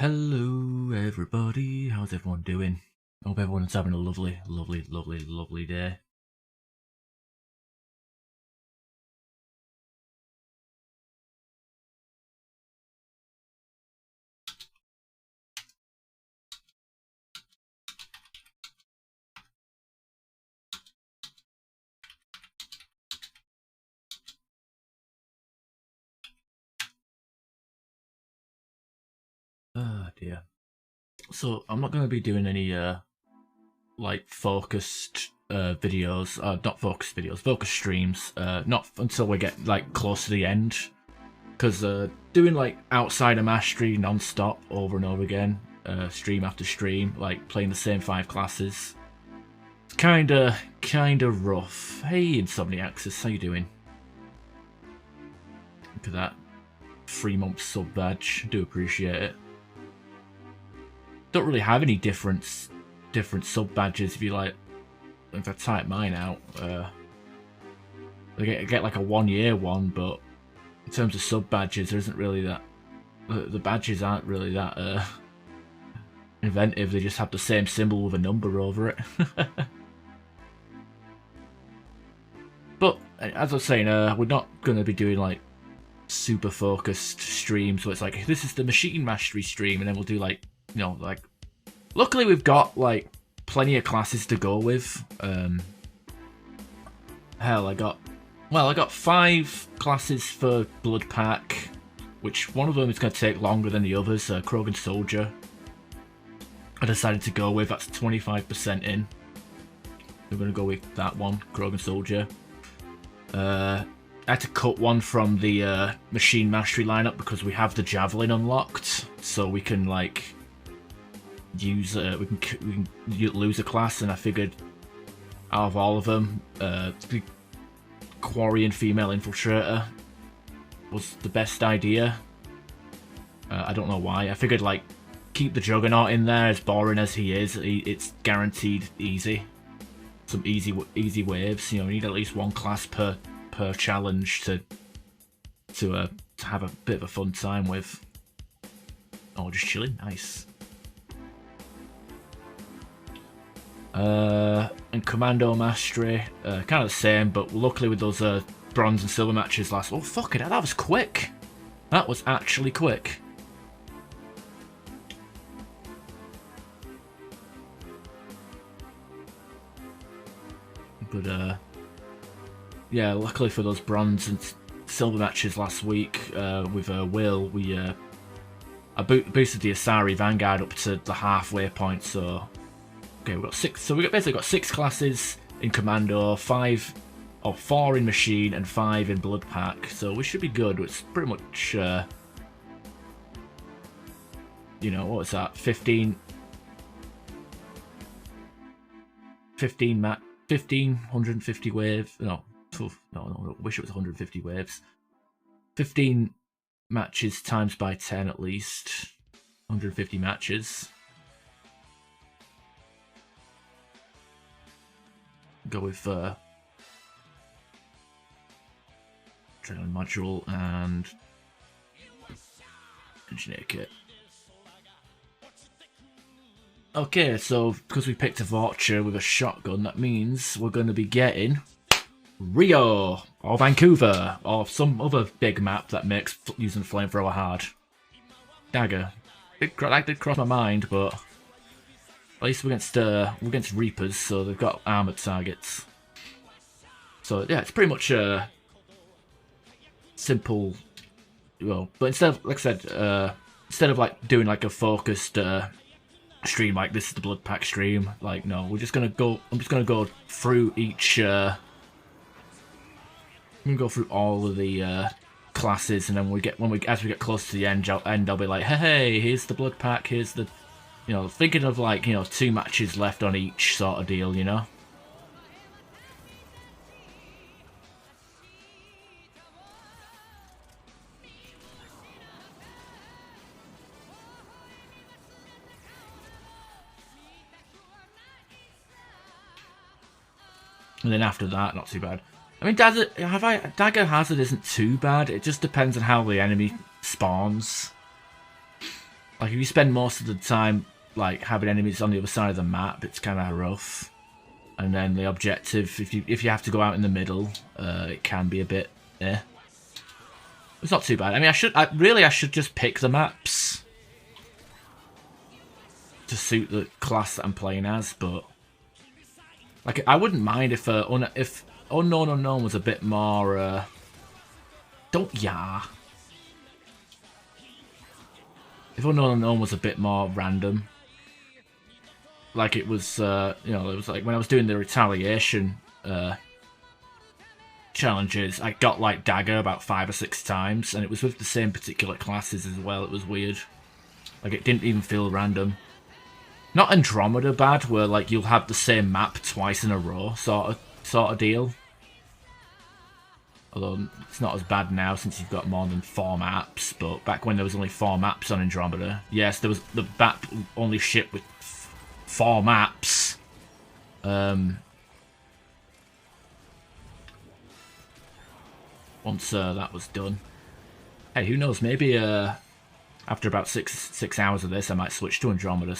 Hello everybody, how's everyone doing? Hope everyone's having a lovely day. Oh dear. So I'm not going to be doing any like focused videos, not focused videos, focused streams, not until we get like close to the end. Because doing like outside of mastery non-stop over and over again, stream after stream, like playing the same 5 classes, it's kinda rough. Hey Insomniaxis, how you doing? Look at that 3-month sub badge, do appreciate it. Don't really have any different sub badges. If you like, if I type mine out, I get like a 1-year one, but in terms of sub badges, there isn't really that. The badges aren't really that inventive. They just have the same symbol with a number over it. But as I was saying, we're not going to be doing like super focused streams where it's like, this is the machine mastery stream, and then we'll do like, you know, like, luckily we've got like plenty of classes to go with. Hell, I got 5 classes for Blood Pack, which one of them is going to take longer than the others. Krogan Soldier I decided to go with. That's 25% in. We're going to go with that one, Krogan Soldier. I had to cut one from the Machine Mastery lineup because we have the Javelin unlocked, so we can like use we can lose a class, and I figured out of all of them, the Quarry and Female Infiltrator was the best idea. I don't know why. I figured like keep the Juggernaut in there, as boring as he is. It's guaranteed easy. Some easy waves. You know, we need at least 1 class per challenge to have a bit of a fun time with. Oh, just chilling. Nice. And Commando Mastery, kind of the same, but luckily with those bronze and silver matches last. Oh fuck it, that was quick. That was actually quick. But yeah, luckily for those bronze and silver matches last week with Will, we I boosted the Asari Vanguard up to the halfway point. So okay, we've got 6. So we basically got 6 classes in Commando, 4 in Machine, and 5 in Blood Pack. So we should be good. It's pretty much you know, what was that? 15 150 waves. No, I wish it was 150 waves. 15 matches times by 10 at least. 150 matches. Go with Adrenaline Module and Engineer Kit. Okay, so because we picked a Vulture with a shotgun, that means we're going to be getting Rio, or Vancouver, or some other big map that makes using Flamethrower hard. Dagger. That did cross my mind, but at least we're against Reapers, so they've got armored targets. So yeah, it's pretty much simple. Well, but instead of, like I said, instead of like doing like a focused stream like this is the Blood Pack stream, like no, we're just gonna go. I'm just gonna go through each. I'm gonna go through all of the classes, and then as we get close to the end, I'll be like, hey, here's the Blood Pack. Here's the, you know, thinking of like, you know, 2 matches left on each sort of deal, you know. And then after that, not too bad. I mean, Dagger Hazard isn't too bad. It just depends on how the enemy spawns. Like, if you spend most of the time, like, having enemies on the other side of the map, it's kind of rough. And then the objective, if you have to go out in the middle, it can be a bit, It's not too bad. I mean, I should just pick the maps to suit the class that I'm playing as, but like, I wouldn't mind if Unknown Unknown was a bit more, If Unknown Unknown was a bit more random, like it was, it was like when I was doing the retaliation challenges, I got like Dagger about 5 or 6 times, and it was with the same particular classes as well. It was weird. Like, it didn't even feel random. Not Andromeda bad, where like you'll have the same map twice in a row, sort of deal. Although it's not as bad now since you've got more than 4 maps, but back when there was only 4 maps on Andromeda, yes, there was the map only shipped with 4 maps. Once that was done. Hey, who knows? Maybe after about six hours of this, I might switch to Andromeda,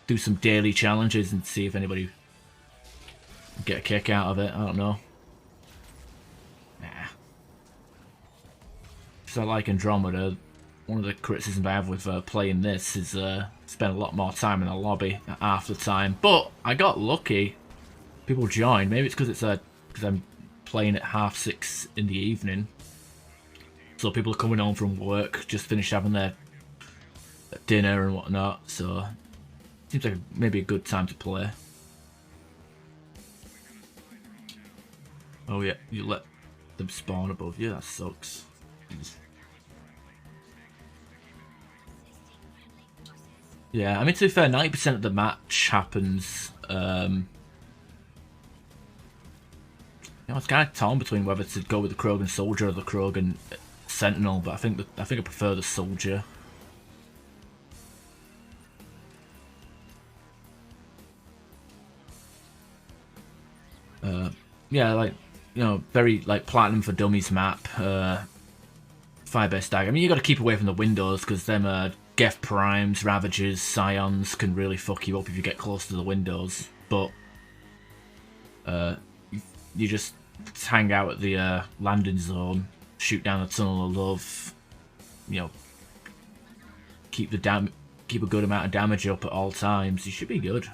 do some daily challenges and see if anybody get a kick out of it. I don't know. Nah. Because I like Andromeda. One of the criticisms I have with playing this is spend a lot more time in the lobby at half the time. But I got lucky. People joined. Maybe it's because I'm playing at 6:30 in the evening. So people are coming home from work, just finished having their dinner and whatnot. So seems like maybe a good time to play. Oh yeah, you let them spawn above you. That sucks. Yeah, I mean, to be fair, 90% of the match happens. It's kind of torn between whether to go with the Krogan Soldier or the Krogan Sentinel, but I think I prefer the Soldier. Yeah, like, very like Platinum for Dummies map. Firebase Dagger. I mean, you got to keep away from the windows because them Geth Primes, Ravagers, Scions can really fuck you up if you get close to the windows. But you just hang out at the landing zone, shoot down the Tunnel of Love, keep a good amount of damage up at all times. You should be good.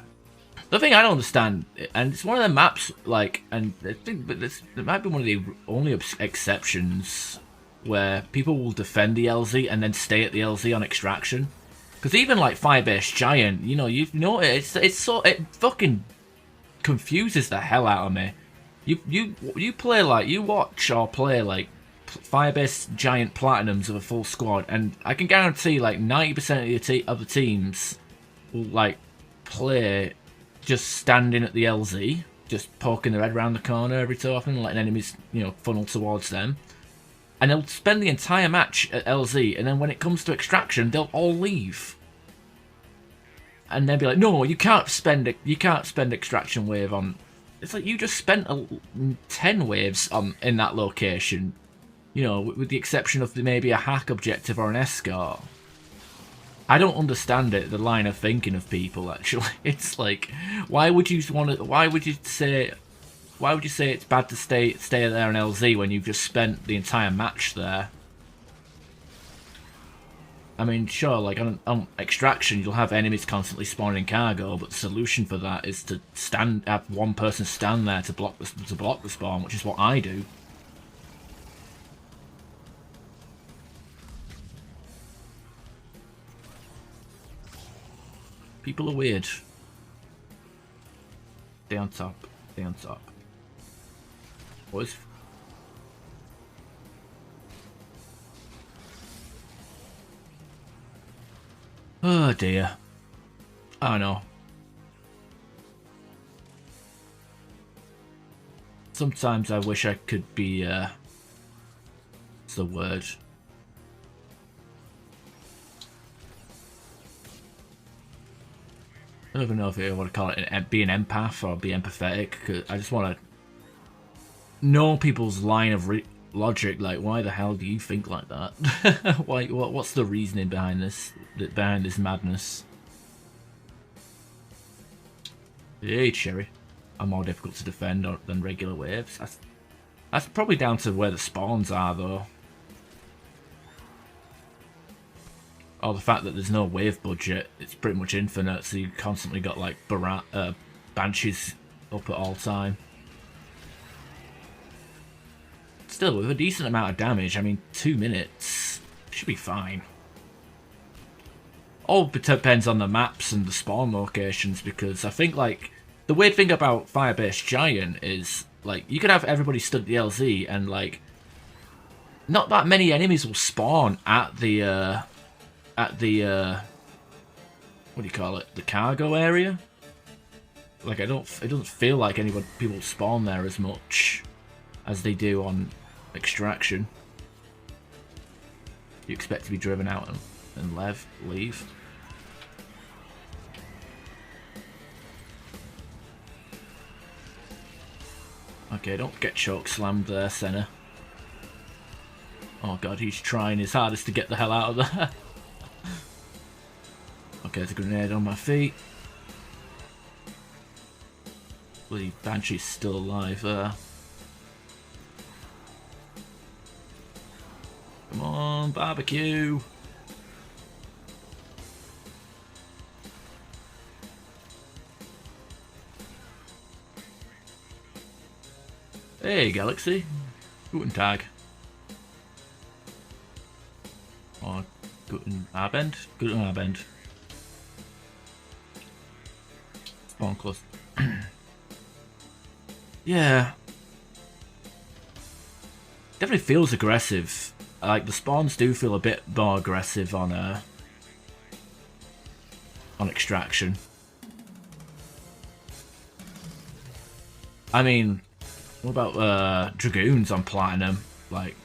The thing I don't understand, and it's one of the maps, like, and I think, but it might be one of the only exceptions where people will defend the LZ and then stay at the LZ on extraction. Because even like Firebase Giant, it fucking confuses the hell out of me. You play like, you watch or play like Firebase Giant Platinums of a full squad, and I can guarantee like 90% of the teams will like play just standing at the LZ, just poking their head around the corner every so often, letting enemies, funnel towards them. And they'll spend the entire match at LZ, and then when it comes to extraction, they'll all leave. And they'll be like, "No, you can't spend extraction wave on." It's like, you just spent 10 waves in that location, with the exception of maybe a hack objective or an escort. I don't understand it, the line of thinking of people, actually. It's like, why would you say it's bad to stay there in LZ when you've just spent the entire match there? I mean, sure, like on extraction, you'll have enemies constantly spawning cargo, but the solution for that is to have one person stand there to block the spawn, which is what I do. People are weird. Stay on top. Stay on top. Boys. Oh dear. I know. Sometimes I wish I could be, what's the word? I don't even know if I want to call it be an empath or be empathetic. Cause I just want to know people's line of logic. Like, why the hell do you think like that? Why? What's the reasoning behind this? Behind this madness? Hey, Cherry. Are more difficult to defend than regular waves. That's probably down to where the spawns are, though. Or the fact that there's no wave budget. It's pretty much infinite, so you constantly got like Banshees up at all time. Still, with a decent amount of damage, I mean, 2 minutes should be fine. All depends on the maps and the spawn locations, because I think, like, the weird thing about Firebase Giant is, like, you can have everybody stood at the LZ and, like, not that many enemies will spawn at the, what do you call it, the cargo area? Like, it doesn't feel like people spawn there as much as they do on Extraction. You expect to be driven out and leave. Okay, don't get choke slammed there, Senna. Oh god, he's trying his hardest to get the hell out of there. Okay, there's a grenade on my feet. Bloody Banshee's still alive there. Come on, barbecue! Hey, Galaxy. Guten Tag. Or Guten Abend? Guten Abend. Spawn close. Yeah. Definitely feels aggressive. Like, the spawns do feel a bit more aggressive on Extraction. I mean, what about Dragoons on Platinum? Like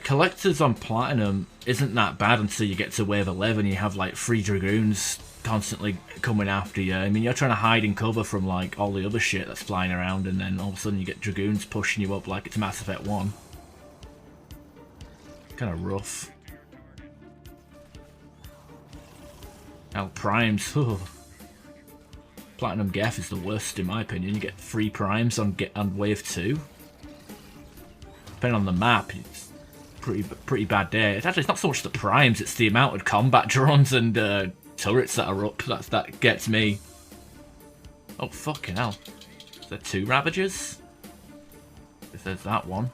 Collectors on Platinum isn't that bad until you get to wave 11. You have like 3 Dragoons constantly coming after you. I mean, you're trying to hide in cover from like all the other shit that's flying around, and then all of a sudden you get Dragoons pushing you up like it's Mass Effect 1. Kind of rough. Now Primes, Platinum Geth is the worst in my opinion. You get 3 Primes on wave 2. Depending on the map, it's pretty bad day. It's not so much the Primes, it's the amount of combat drones and turrets that are up that gets me. Oh fucking hell. Is there 2 Ravagers? If there's that one.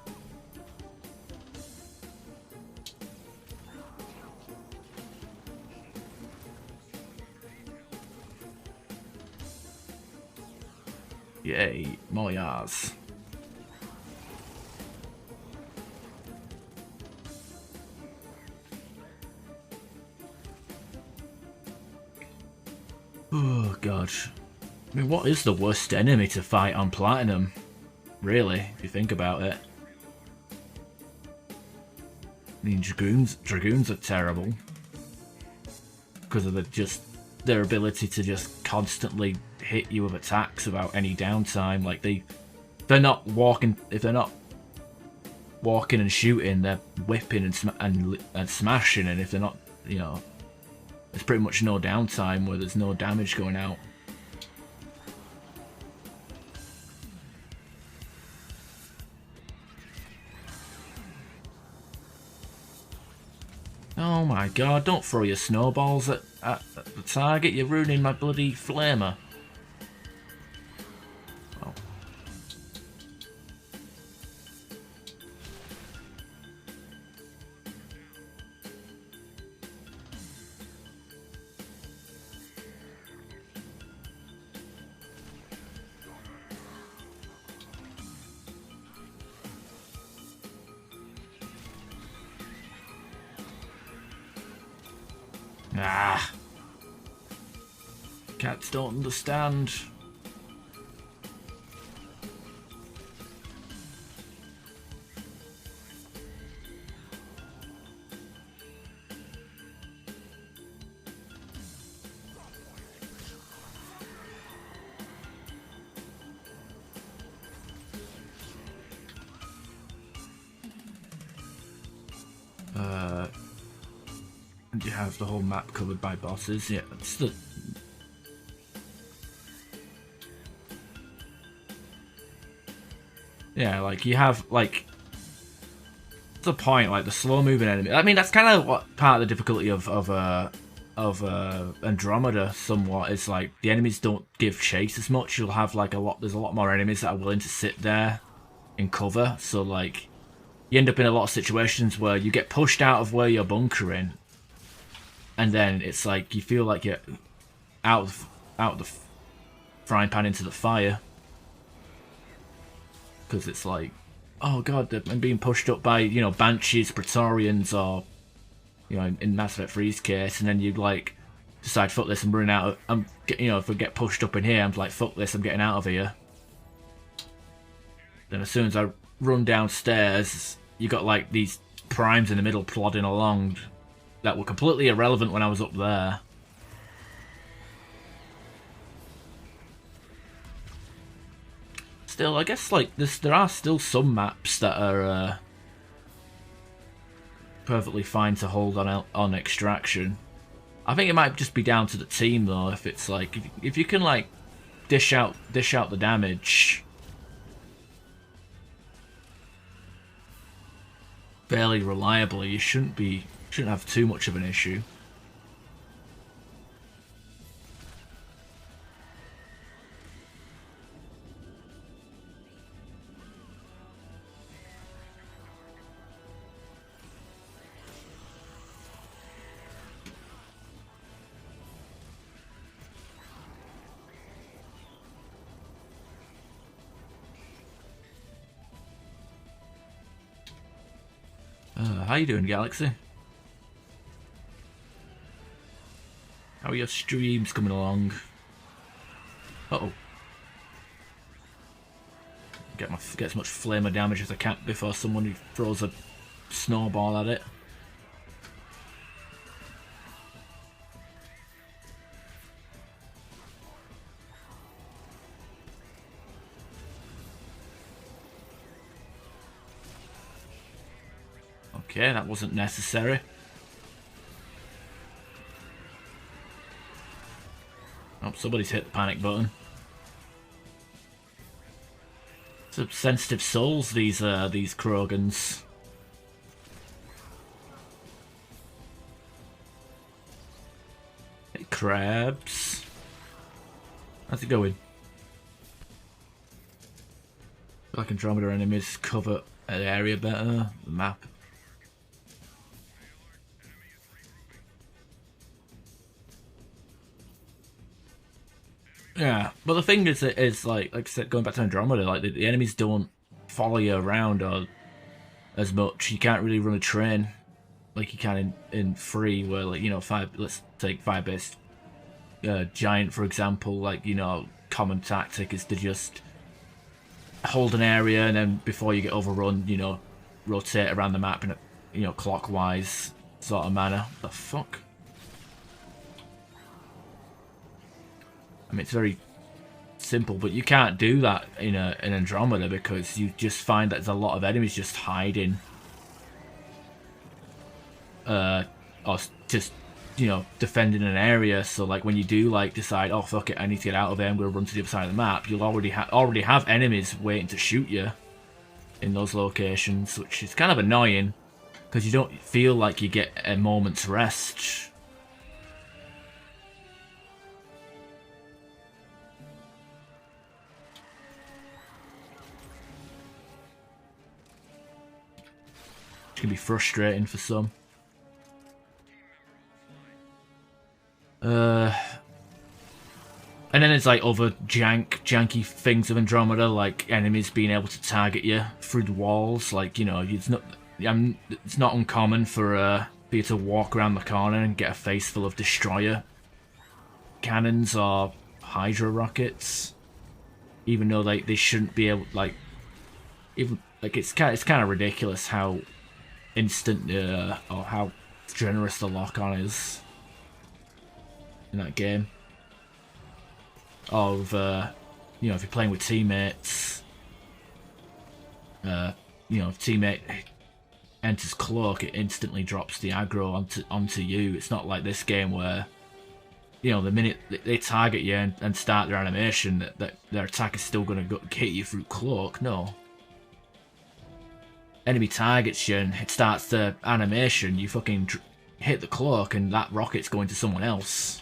Yay, more Yars. Oh god. I mean, what is the worst enemy to fight on Platinum? Really, if you think about it. I mean, Dragoons are terrible. Because of their ability to just constantly hit you with attacks without any downtime. Like if they're not walking and shooting, they're whipping and smashing, and if they're not, you know, there's pretty much no downtime where there's no damage going out. Oh my god, don't throw your snowballs at the target, you're ruining my bloody flamer. Oh. Ah. Cats don't understand. You have the whole map covered by bosses. Yeah, it's the... Yeah, like, you have, like... the point, like, the slow-moving enemy. I mean, that's kind of what part of the difficulty of Andromeda, somewhat, is, like, the enemies don't give chase as much. You'll have, like, there's a lot more enemies that are willing to sit there in cover, so, like, you end up in a lot of situations where you get pushed out of where you're bunkering, and then it's like, you feel like you're out of the frying pan into the fire. Because it's like, oh god, I'm being pushed up by, you know, Banshees, Praetorians, or, you know, in Mass Effect 3's case, and then you like decide, fuck this, I'm running out of, you know, if I get pushed up in here, I'm like, fuck this, I'm getting out of here. Then as soon as I run downstairs, you got like these primes in the middle plodding along that were completely irrelevant when I was up there. Still, I guess like there are still some maps that are perfectly fine to hold on Extraction. I think it might just be down to the team though. If it's like if you can like dish out the damage fairly reliably, you shouldn't have too much of an issue. How you doing, Galaxy? How are your streams coming along? Uh-oh. Get as much flamer damage as I can before someone throws a snowball at it. Okay, that wasn't necessary. Oh, somebody's hit the panic button. Some sensitive souls, these Krogans. Hey, crabs. How's it going? I feel like Andromeda enemies cover an area better. The map. Yeah, but the thing is like I said, going back to Andromeda, like the enemies don't follow you around or as much. You can't really run a train like you can in Free, where like, you know, let's take Fire-based Giant for example. Like, you know, common tactic is to just hold an area and then before you get overrun, you know, rotate around the map in a, you know, clockwise sort of manner. The fuck? I mean, it's very simple, but you can't do that in Andromeda because you just find that there's a lot of enemies just hiding. Or just, you know, defending an area. So, like, when you do, like, decide, oh, fuck it, I need to get out of there, I'm going to run to the other side of the map, you'll already have enemies waiting to shoot you in those locations, which is kind of annoying because you don't feel like you get a moment's rest. Can be frustrating for some. And then there's like other janky things of Andromeda, like enemies being able to target you through the walls. Like, you know, it's not uncommon for you to walk around the corner and get a face full of destroyer cannons or Hydra rockets, even though they shouldn't be able, like, even like it's kind of ridiculous how instant or how generous the lock-on is in that game. Of you know, if you're playing with teammates, you know, if teammate enters cloak, it instantly drops the aggro onto you. It's not like this game where, you know, the minute they target you and start their animation, that their attack is still going to hit you through cloak. No. Enemy targets you and it starts the animation, you fucking hit the cloak and that rocket's going to someone else.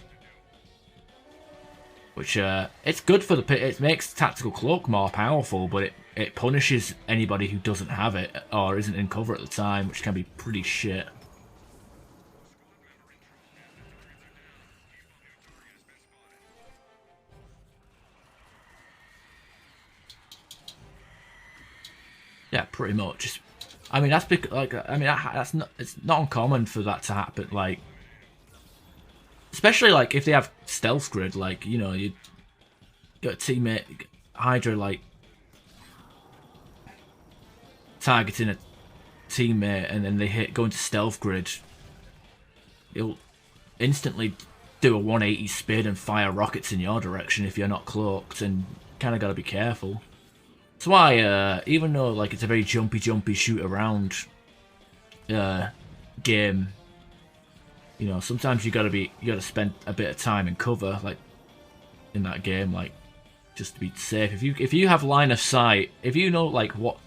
Which, it's good for it makes tactical cloak more powerful, but it punishes anybody who doesn't have it or isn't in cover at the time, which can be pretty shit. Yeah, pretty much. I mean, that's because, like, I mean, that's not. It's not uncommon for that to happen. Like, especially like if they have stealth grid, like, you know, you got a teammate Hydra like targeting a teammate, and then they go into stealth grid. It'll instantly do a 180 spin and fire rockets in your direction if you're not cloaked, and kind of got to be careful. That's why, even though like it's a very jumpy shoot around game, you know, sometimes you gotta spend a bit of time in cover, like in that game, like just to be safe. If you have line of sight, if you know like what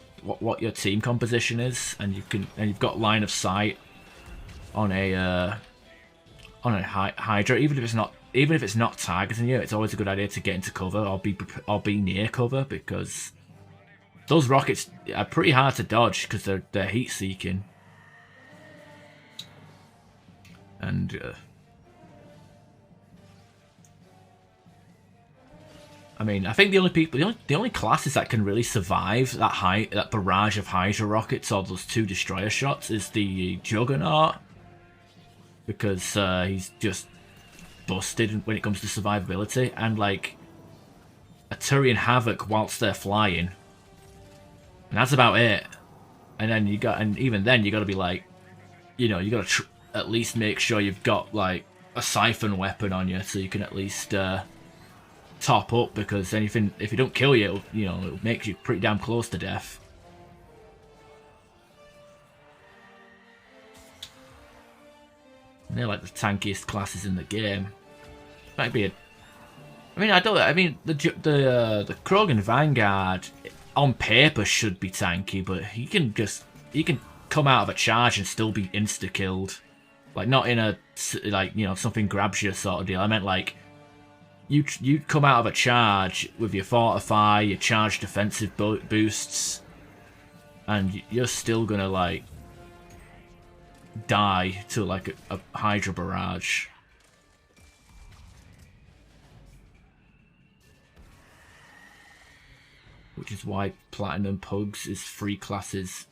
your team composition is, and you've got line of sight on a Hydra, even if it's not targeting you, it's always a good idea to get into cover or be near cover, because those rockets are pretty hard to dodge because they're heat seeking. And I mean, I think the only classes that can really survive that barrage of Hydra rockets or those 2 destroyer shots is the Juggernaut, because he's just busted when it comes to survivability, and like a Turian Havoc whilst they're flying. And that's about it. And then even then you got to be like, you know, you got to at least make sure you've got like a siphon weapon on you, so you can at least top up, because anything, if you don't kill you, it'll make you pretty damn close to death. And they're like the tankiest classes in the game. Might be the Krogan Vanguard on paper should be tanky, but he can come out of a charge and still be insta killed. Like, not in a, like, you know, something grabs you sort of deal. I meant like you come out of a charge with your fortify, your charge defensive boosts, and you're still gonna like die to like a Hydra barrage. Which is why Platinum Pugs is 3 classes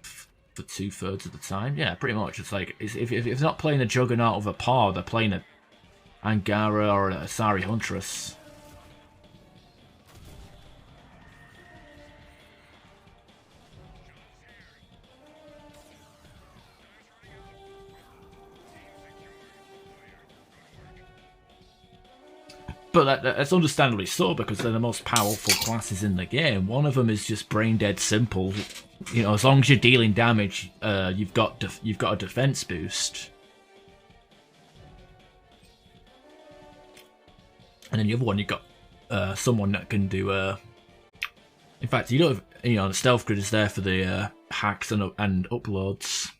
for 2/3 of the time. Yeah, pretty much. It's like, if it's not playing a Juggernaut of a paw, they're playing a Angara or a Asari Huntress. But that's understandably so, because they're the most powerful classes in the game. One of them is just brain dead simple. You know, as long as you're dealing damage, you've got a defense boost. And then the other one, you've got someone that can do. In fact, the stealth grid is there for the hacks and uploads.